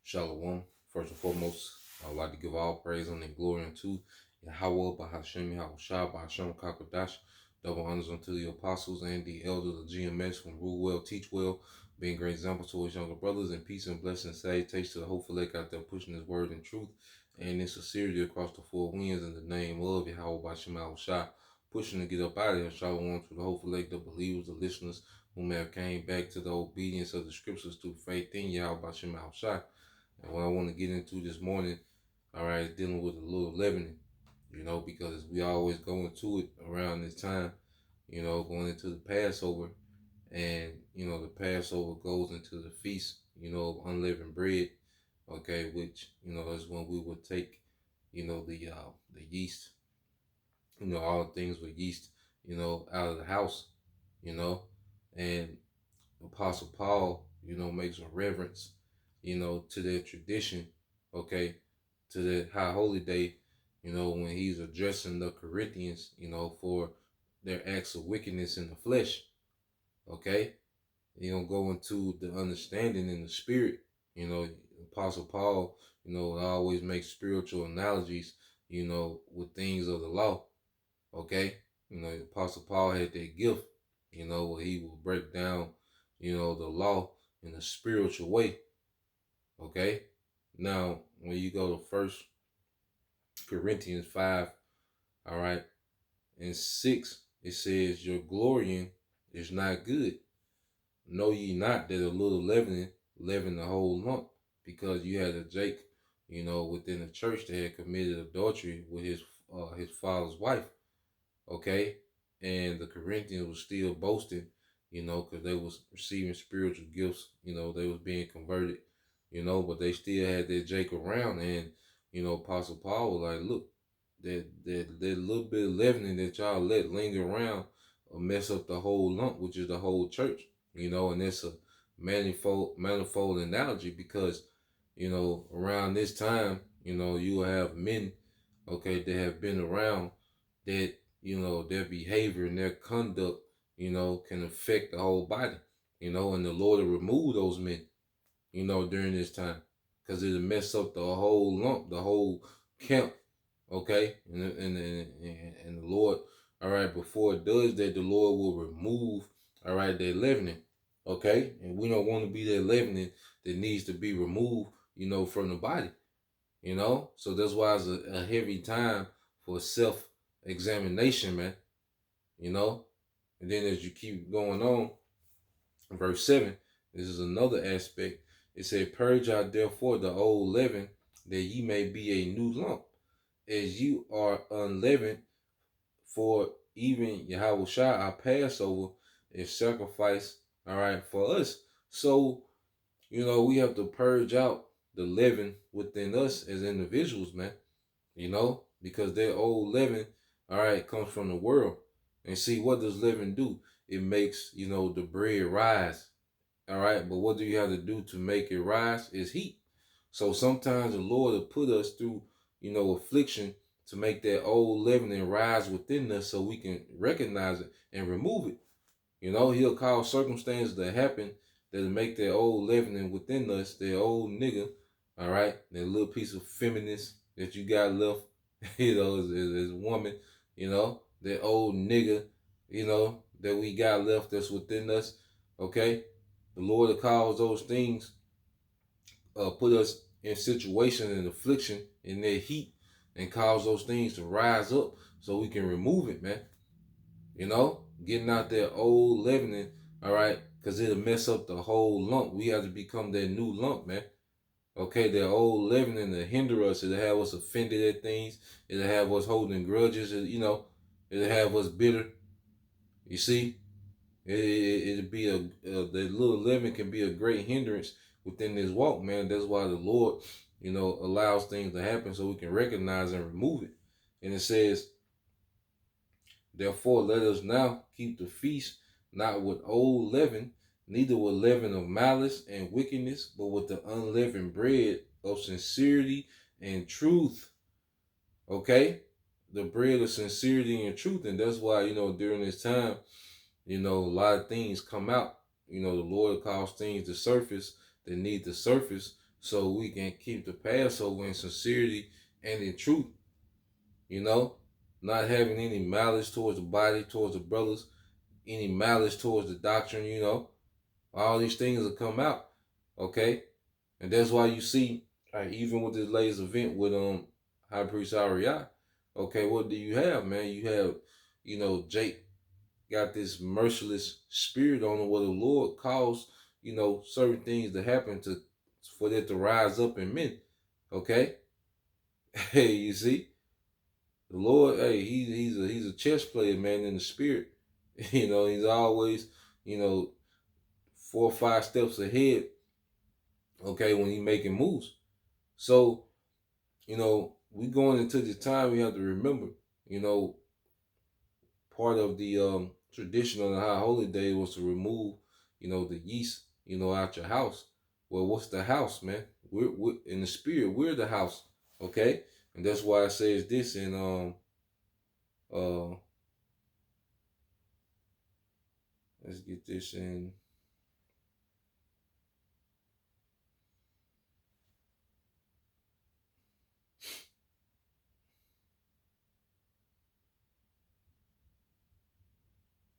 Shalom. First and foremost, I would like to give all praise and glory unto Yahweh, Bahashem, Yahushua, Bahashem, Kakadash. Double honors unto the apostles and the elders of GMS who rule well, teach well, being great examples to his younger brothers, and peace and blessings, salutation to the hopeful lake out there pushing his word and truth and in sincerity across the four winds in the name of Yahweh, Bahashem, Yahushua, pushing to get up out of here. Shalom to the hopeful lake, the believers, the listeners who may have came back to the obedience of the scriptures through faith in Yahweh, Bahashem, Yahushua. And what I want to get into this morning, all right, is dealing with a little leavening, because we always go into it around this time, going into the Passover. And, the Passover goes into the feast, of unleavened bread, okay, which, is when we would take, the yeast, all things with yeast, out of the house, you know, and Apostle Paul, makes a reverence, to their tradition, okay, to the high holy day, when he's addressing the Corinthians, for their acts of wickedness in the flesh, okay. He don't go into the understanding in the spirit, Apostle Paul, always makes spiritual analogies, with things of the law, okay. Apostle Paul had that gift, where he will break down, the law in a spiritual way. Okay. Now, when you go to 1 Corinthians 5, all right, and 6, it says, your glorying is not good. Know ye not that a little leavening leaven the whole lump? Because you had a Jake, within the church that had committed adultery with his father's wife. Okay. And the Corinthians were still boasting, because they was receiving spiritual gifts, they was being converted, but they still had that Jake around. And, Apostle Paul was like, look, that little bit of leavening that y'all let linger around will mess up the whole lump, which is the whole church, and it's a manifold analogy because, around this time, you will have men, okay, that have been around that, their behavior and their conduct, can affect the whole body, and the Lord will remove those men, during this time, because it'll mess up the whole lump, the whole camp, okay, and the Lord, all right, before it does that, the Lord will remove, all right, that leavening, okay, and we don't want to be that leavening that needs to be removed, from the body, so that's why it's a heavy time for self-examination, man, and then as you keep going on, verse 7, this is another aspect. It said, purge out therefore the old leaven, that ye may be a new lump, as you are unleavened. For even Yahushua, our Passover, is sacrificed, all right, for us. So, we have to purge out the leaven within us as individuals, man, because that old leaven, all right, comes from the world. And see, what does leaven do? It makes, the bread rise. All right. But what do you have to do to make it rise? Is heat. So sometimes the Lord will put us through, affliction to make that old leavening rise within us so we can recognize it and remove it. He'll cause circumstances to happen that'll make that old leavening within us, that old nigga, all right, that little piece of feminist that you got left, as a woman, that old nigga, that we got left that's within us, okay? The Lord will cause those things, put us in situation and affliction in their heat and cause those things to rise up so we can remove it, man. Getting out that old leavening, all right, because it'll mess up the whole lump. We have to become that new lump, man. Okay, that old leavening to hinder us. It'll have us offended at things. It'll have us holding grudges. It'll have us bitter. You see, it'll be the little leaven can be a great hindrance within this walk, man. That's why the Lord, allows things to happen so we can recognize and remove it. And it says, therefore, let us now keep the feast not with old leaven, neither with leaven of malice and wickedness, but with the unleavened bread of sincerity and truth. Okay? The bread of sincerity and truth. And that's why, during this time, a lot of things come out. The Lord calls things to surface that need to surface so we can keep the Passover in sincerity and in truth, you know, not having any malice towards the body, towards the brothers, any malice towards the doctrine, all these things will come out, okay? And that's why you see, even with this latest event with High Priest Ariah, okay, what do you have, man? You have, Jake got this merciless spirit on him where the Lord caused, certain things to happen for that to rise up in men. Okay? Hey, you see? The Lord, hey, he's a chess player, man, in the spirit. He's always, you know, 4 or 5 steps ahead, okay, when he making moves. So, we going into this time, we have to remember, you know, part of the tradition on the high holy day was to remove, the yeast, out your house. Well, what's the house, man? We're in the spirit. We're the house, okay? And that's why it says this in let's get this in.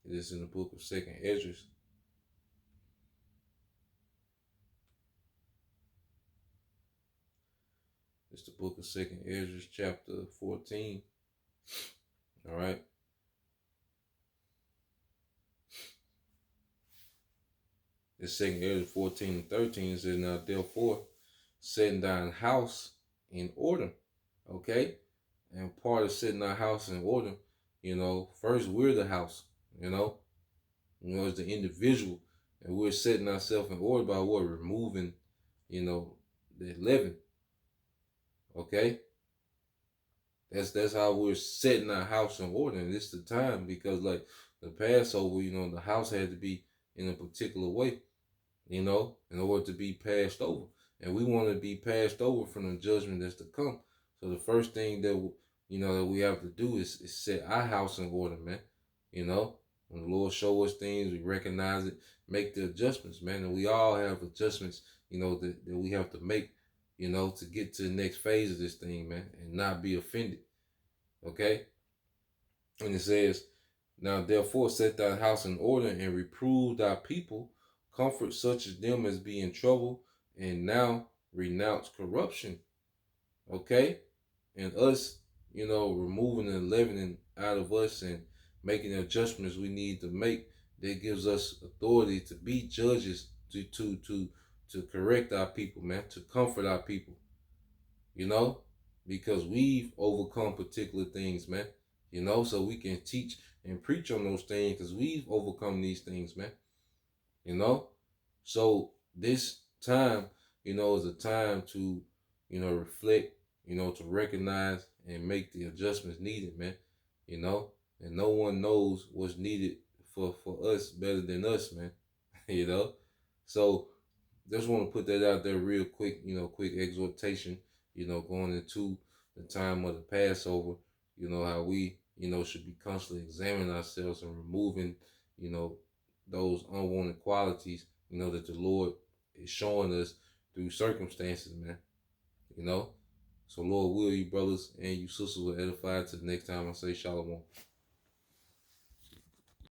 This in the book of Second Esdras. It's the book of Second Esdras, chapter 14. All right. It's Second Esdras 14 and 13. It says, now therefore, setting thine house in order. Okay? And part of setting our house in order, first we're the house, as the individual. And we're setting ourselves in order by what? Removing, the leaven. Okay? That's how we're setting our house in order. And it's the time because like the Passover, the house had to be in a particular way, in order to be passed over. And we want to be passed over from the judgment that's to come. So the first thing that that we have to do is set our house in order, man. When the Lord show us things, we recognize it, make the adjustments, man. And we all have adjustments, that we have to make, to get to the next phase of this thing, man, and not be offended. Okay? And it says, now therefore set thy house in order and reprove thy people, comfort such as them as be in trouble, and now renounce corruption. Okay? And us, removing and leavening out of us and making the adjustments we need to make, that gives us authority to be judges, to correct our people, man, to comfort our people, because we've overcome particular things, man, so we can teach and preach on those things because we've overcome these things, man, so this time, is a time to, reflect, to recognize and make the adjustments needed, man, and no one knows what's needed for us better than us, man, so just want to put that out there real quick, quick exhortation, going into the time of the Passover, how we, should be constantly examining ourselves and removing, those unwanted qualities, that the Lord is showing us through circumstances, man, So Lord will you brothers and you sisters will edify to the next time I say shalom.